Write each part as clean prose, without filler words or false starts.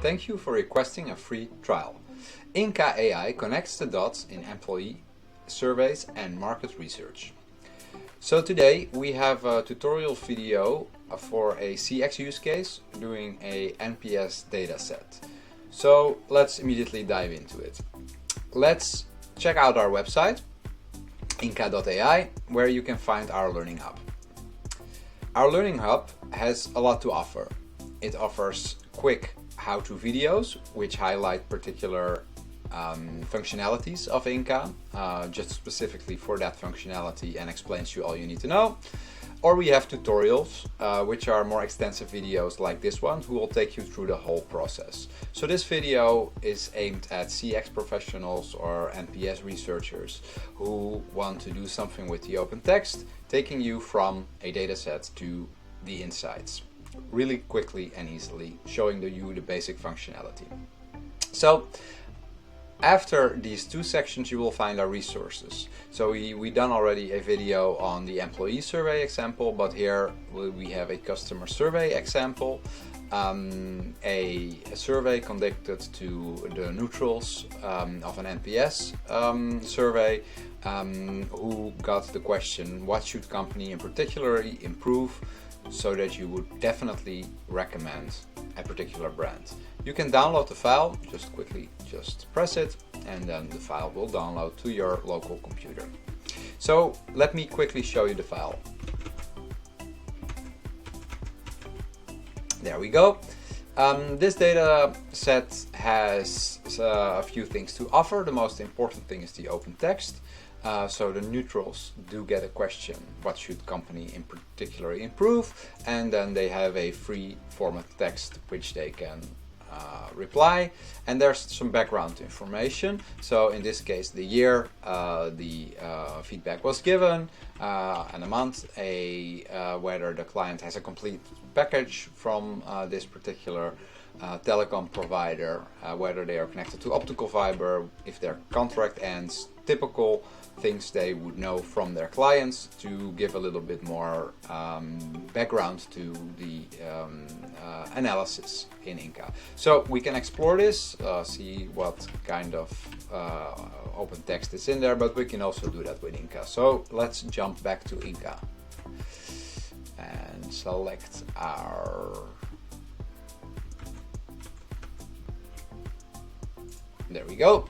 Thank you for requesting a free trial. Inqqa AI connects the dots in employee surveys and market research. So today we have a tutorial video for a CX use case doing a NPS dataset. So let's immediately dive into it. Let's check out our website, Inqqa.ai, where you can find our Learning Hub. Our Learning Hub has a lot to offer. It offers quick how-to videos which highlight particular functionalities of Inqqa, just specifically for that functionality, and explains you all you need to know. Or we have tutorials, which are more extensive videos like this one, who will take you through the whole process. So this video is aimed at CX professionals or NPS researchers who want to do something with the open text, taking you from a dataset to the insights, really quickly and easily, showing you the basic functionality. So after these two sections you will find our resources. So we done already a video on the employee survey example, but here we have a customer survey example, a survey conducted to the neutrals of an NPS survey, who got the question, what should company in particular improve so that you would definitely recommend a particular brand. You can download the file, just press it, and then the file will download to your local computer. So let me quickly show you the file. There we go. This data set has a few things to offer. The most important thing is the open text. So the neutrals do get a question, what should company in particular improve, and then they have a free format text which they can reply, and there's some background information. So in this case the year the feedback was given, and a month, whether the client has a complete package from this particular telecom provider, whether they are connected to optical fiber, if their contract ends, typical things they would know from their clients to give a little bit more background to the analysis in Inqqa. So we can explore this, see what kind of open text is in there, but we can also do that with Inqqa. So let's jump back to Inqqa and select our... There we go.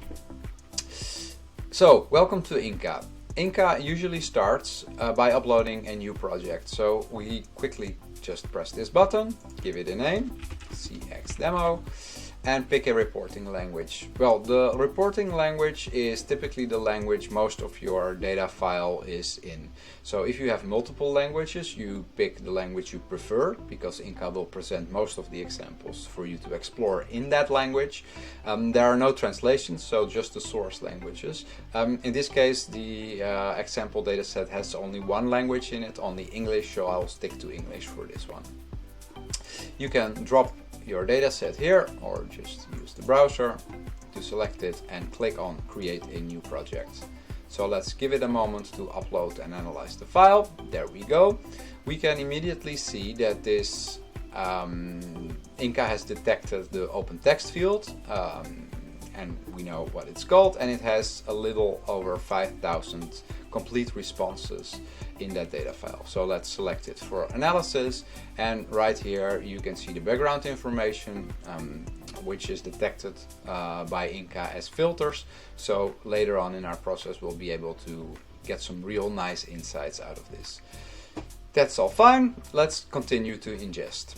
So, welcome to Inqqa. Inqqa usually starts by uploading a new project. So we quickly just press this button, give it a name, CX demo, and pick a reporting language. Well, the reporting language is typically the language most of your data file is in. So if you have multiple languages, you pick the language you prefer, because Inqqa will present most of the examples for you to explore in that language. There are no translations, so just the source languages. In this case, the example dataset has only one language in it, only English, so I'll stick to English for this one. You can drop your dataset here, or just use the browser to select it and click on Create a New Project. So let's give it a moment to upload and analyze the file. There we go. We can immediately see that this Inqqa has detected the open text field, and we know what it's called, and it has a little over 5,000 complete responses in that data file. So let's select it for analysis, and right here you can see the background information, which is detected by Inqqa as filters. So later on in our process we'll be able to get some real nice insights out of this. That's all fine. Let's continue to ingest.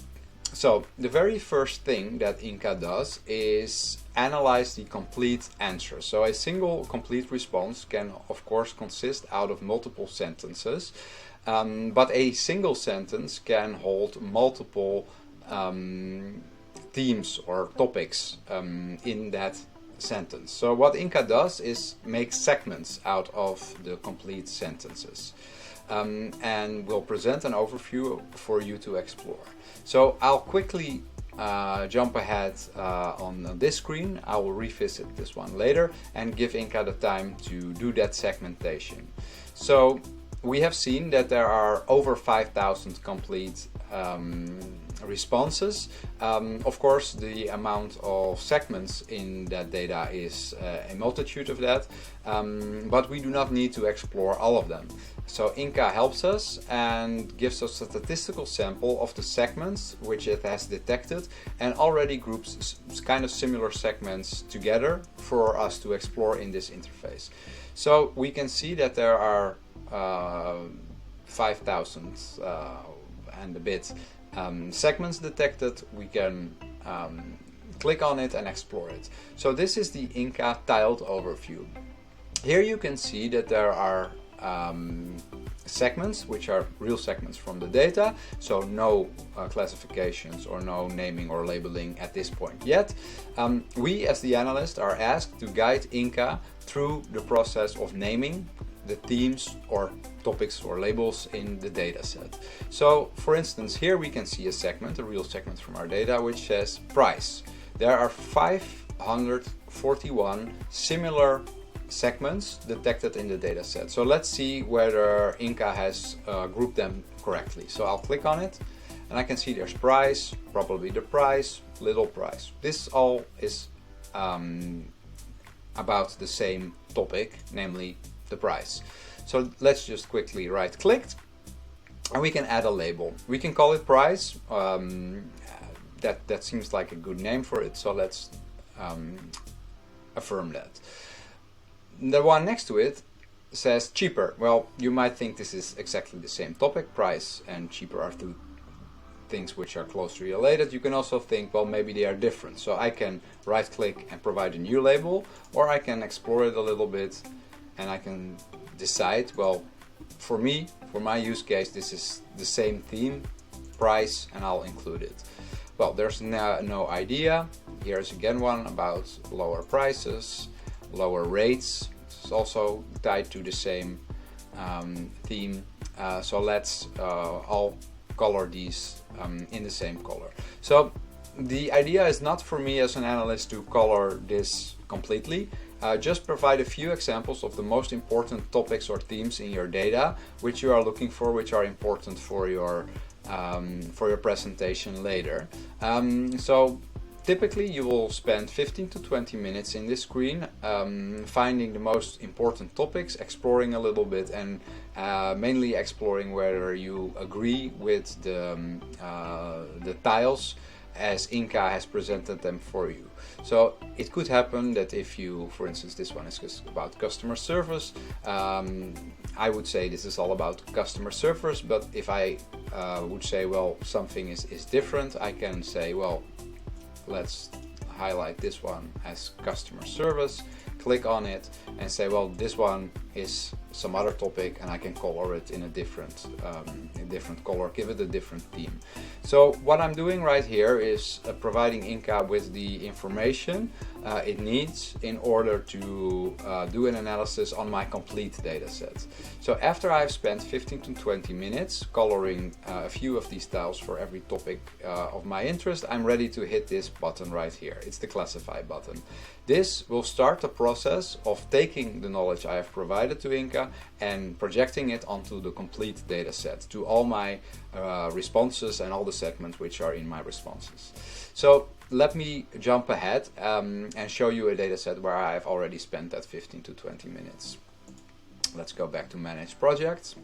So the very first thing that Inqqa does is analyze the complete answer. So a single complete response can of course consist out of multiple sentences, but a single sentence can hold multiple themes or topics in that sentence. So what Inqqa does is make segments out of the complete sentences, and will present an overview for you to explore. So I'll quickly jump ahead on this screen. I will revisit this one later and give Inqqa the time to do that segmentation. So we have seen that there are over 5,000 complete responses. Of course, the amount of segments in that data is a multitude of that, but we do not need to explore all of them. So Inqqa helps us and gives us a statistical sample of the segments which it has detected and already groups kind of similar segments together for us to explore in this interface. So we can see that there are 5,000 and a bit segments detected. We can click on it and explore it. So this is the Inqqa tiled overview. Here you can see that there are segments which are real segments from the data, so no classifications or no naming or labeling at this point yet. We as the analyst are asked to guide Inqqa through the process of naming the themes or topics or labels in the data set. So for instance, here we can see a segment, a real segment from our data, which says price. There are 541 similar segments detected in the data set. So let's see whether Inqqa has grouped them correctly. So I'll click on it and I can see there's price, probably the price, little price. This all is about the same topic, namely the price. So let's just quickly right click and we can add a label. We can call it price. That seems like a good name for it, so let's affirm that. The one next to it says cheaper. Well, you might think this is exactly the same topic. Price and cheaper are two things which are closely related. You can also think, well, maybe they are different. So I can right click and provide a new label, or I can explore it a little bit and I can decide, well, for me, for my use case, this is the same theme, price, and I'll include it. Well, there's no idea. Here's again one about lower prices, lower rates. It's also tied to the same theme. So let's all color these in the same color. So the idea is not for me as an analyst to color this completely. Just provide a few examples of the most important topics or themes in your data which you are looking for, which are important for your presentation later. So typically you will spend 15 to 20 minutes in this screen finding the most important topics, exploring a little bit, and mainly exploring whether you agree with the tiles as Inqqa has presented them for you. So it could happen that if you, for instance, this one is just about customer service, I would say this is all about customer service, but if I would say, well, something is different, I can say, well, let's highlight this one as customer service, click on it and say, well, this one is some other topic, and I can color it in a different color, give it a different theme. So what I'm doing right here is providing Inqqa with the information it needs in order to do an analysis on my complete data set. So after I've spent 15 to 20 minutes coloring a few of these tiles for every topic of my interest, I'm ready to hit this button right here. It's the classify button. This will start the process of taking the knowledge I have provided to Inqqa and projecting it onto the complete data set, to all my responses and all the segments which are in my responses. So let me jump ahead and show you a data set where I have already spent that 15 to 20 minutes. Let's go back to Manage Projects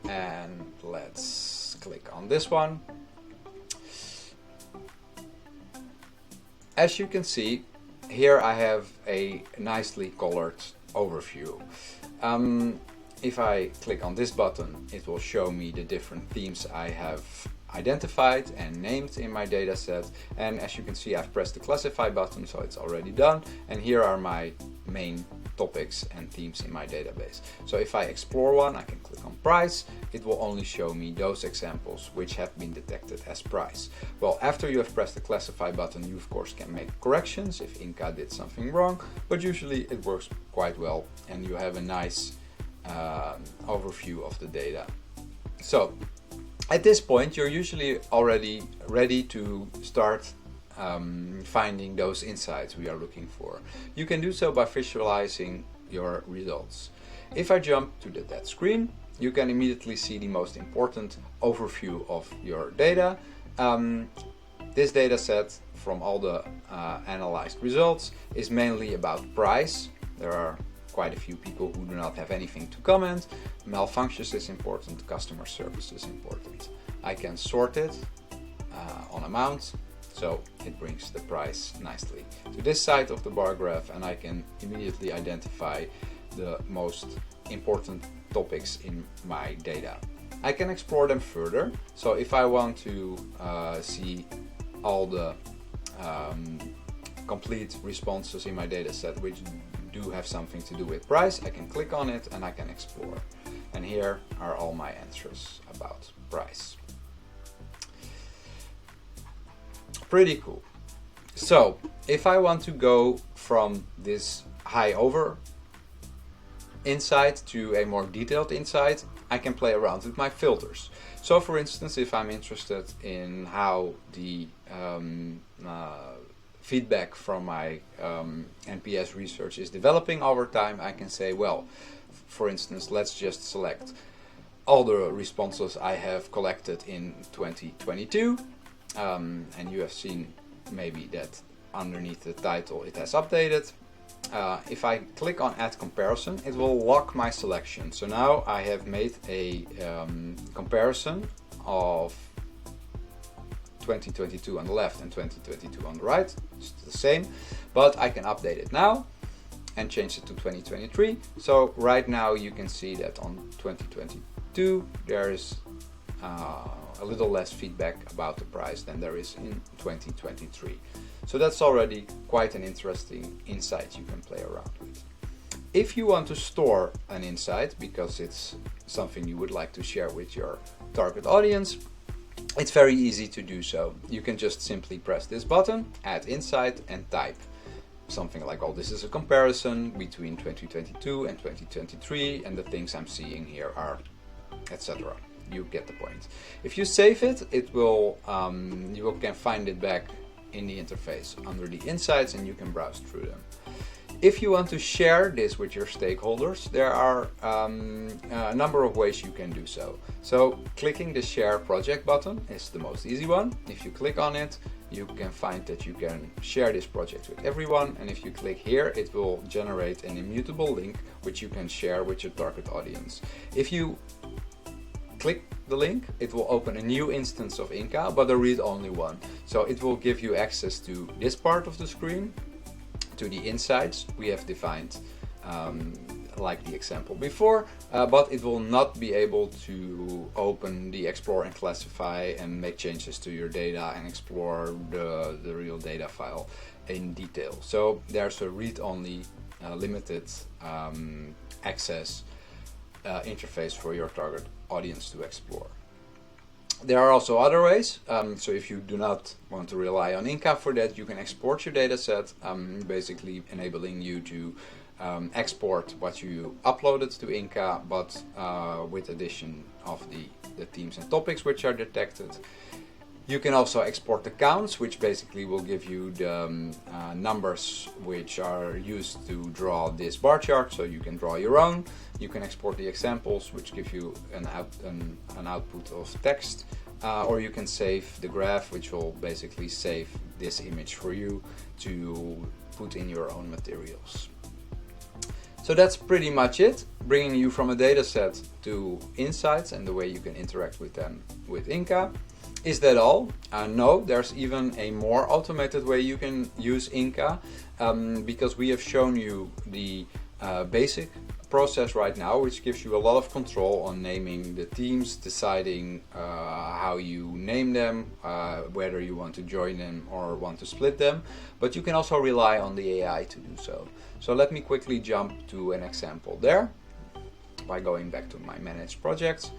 and let's click on this one. As you can see, here I have a nicely colored overview. If I click on this button, it will show me the different themes I have identified and named in my data set. And as you can see, I've pressed the classify button, so it's already done. And here are my main topics and themes in my database. So if I explore one, I can click on price. It will only show me those examples which have been detected as price. Well, after you have pressed the classify button, you of course can make corrections if Inqqa did something wrong, but usually it works quite well and you have a nice overview of the data. So at this point, you're usually already ready to start finding those insights we are looking for. You can do so by visualizing your results. If I jump to that screen, you can immediately see the most important overview of your data. This data set from all the analyzed results is mainly about price. There are quite a few people who do not have anything to comment. Malfunctions is important, customer service is important. I can sort it on amount, so it brings the price nicely to this side of the bar graph, and I can immediately identify the most important topics in my data. I can explore them further, so if I want to see all the complete responses in my data set which do have something to do with price, I can click on it and I can explore. And here are all my answers about price. Pretty cool. So if I want to go from this high over insight to a more detailed insight, I can play around with my filters. So for instance, if I'm interested in how the feedback from my NPS research is developing over time, I can say, well, for instance, let's just select all the responses I have collected in 2022. And you have seen maybe that underneath the title it has updated. If I click on add comparison, it will lock my selection. So now I have made a comparison of 2022 on the left and 2022 on the right. It's the same, but I can update it now and change it to 2023. So right now you can see that on 2022 there is a little less feedback about the price than there is in 2023. So that's already quite an interesting insight you can play around with. If you want to store an insight because it's something you would like to share with your target audience, it's very easy to do so. You can just simply press this button, add insight, and type something like, oh, this is a comparison between 2022 and 2023, and the things I'm seeing here are, etc. You get the point. If you save it, it will you can find it back in the interface under the insights, and you can browse through them. If you want to share this with your stakeholders, there are a number of ways you can do so. So clicking the share project button is the most easy one. If you click on it, you can find that you can share this project with everyone, and if you click here, it will generate an immutable link which you can share with your target audience. If you click the link, it will open a new instance of Inqqa, but a read-only one. So it will give you access to this part of the screen, to the insights we have defined, like the example before, but it will not be able to open the explore and classify and make changes to your data and explore the real data file in detail. So there's a read-only limited access interface for your target audience to explore. There are also other ways, so if you do not want to rely on Inqqa for that, you can export your data set, basically enabling you to export what you uploaded to Inqqa, but with addition of the themes and topics which are detected. You can also export the counts, which basically will give you the numbers which are used to draw this bar chart, so you can draw your own. You can export the examples, which give you an output of text, or you can save the graph, which will basically save this image for you to put in your own materials. So that's pretty much it, bringing you from a data set to insights and the way you can interact with them with Inqqa. Is that all? No, there's even a more automated way you can use Inqqa, because we have shown you the basic process right now, which gives you a lot of control on naming the teams, deciding how you name them, whether you want to join them or want to split them, but you can also rely on the AI to do so. So let me quickly jump to an example there by going back to my managed projects.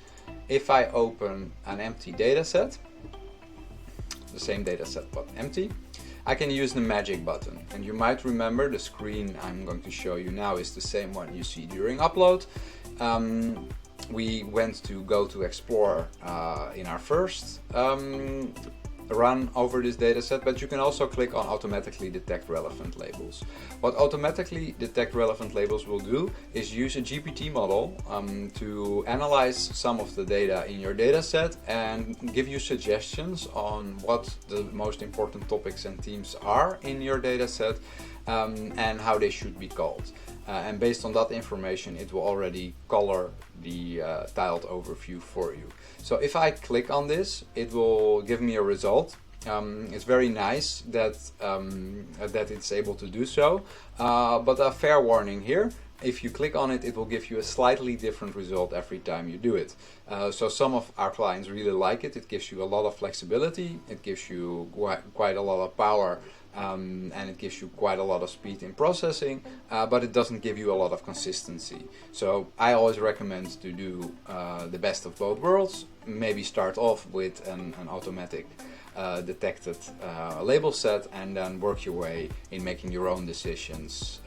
If I open an empty data set, the same data set but empty, I can use the magic button, and you might remember the screen I'm going to show you now is the same one you see during upload. We went to go to explore in our first run over this dataset, but you can also click on automatically detect relevant labels. What automatically detect relevant labels will do is use a GPT model to analyze some of the data in your dataset and give you suggestions on what the most important topics and themes are in your dataset and how they should be called. And based on that information, it will already color the tiled overview for you. So if I click on this, it will give me a result. It's very nice that that it's able to do so, but a fair warning here: if you click on it, it will give you a slightly different result every time you do it. So some of our clients really like it. It gives you a lot of flexibility, it gives you quite a lot of power, and it gives you quite a lot of speed in processing, but it doesn't give you a lot of consistency. So I always recommend to do the best of both worlds. Maybe start off with an automatic detected label set, and then work your way in making your own decisions,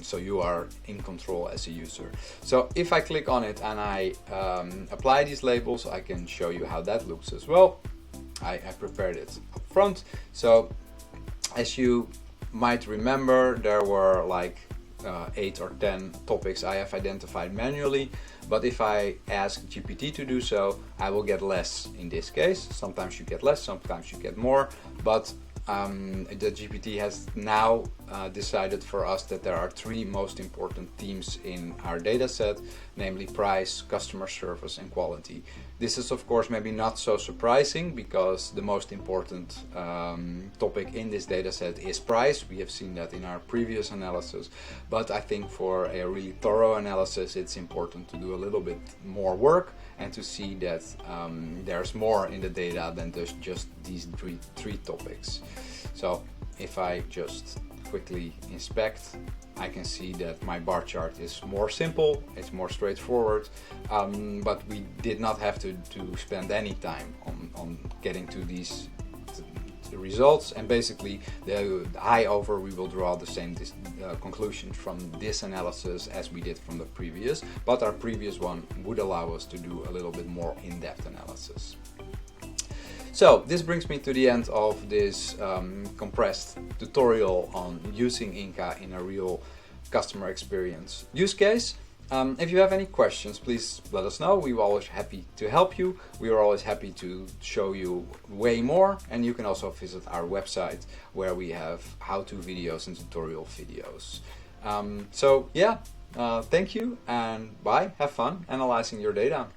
so you are in control as a user. So if I click on it and I apply these labels, I can show you how that looks as well. I prepared it up front. So as you might remember, there were like 8 or 10 topics I have identified manually, but if I ask GPT to do so, I will get less in this case. Sometimes you get less, sometimes you get more, but the GPT has now decided for us that there are 3 most important themes in our dataset, namely price, customer service, and quality. This is of course maybe not so surprising, because the most important topic in this dataset is price. We have seen that in our previous analysis, but I think for a really thorough analysis, it's important to do a little bit more work and to see that there's more in the data than just these three topics. So if I just quickly inspect, I can see that my bar chart is more simple, it's more straightforward, but we did not have to spend any time on getting to these results, and basically the high over we will draw the same conclusion from this analysis as we did from the previous, but our previous one would allow us to do a little bit more in-depth analysis. So this brings me to the end of this compressed tutorial on using Inqqa in a real customer experience use case. If you have any questions, please let us know. We are always happy to help you. We are always happy to show you way more, and you can also visit our website where we have how-to videos and tutorial videos. So yeah, thank you and bye. Have fun analyzing your data.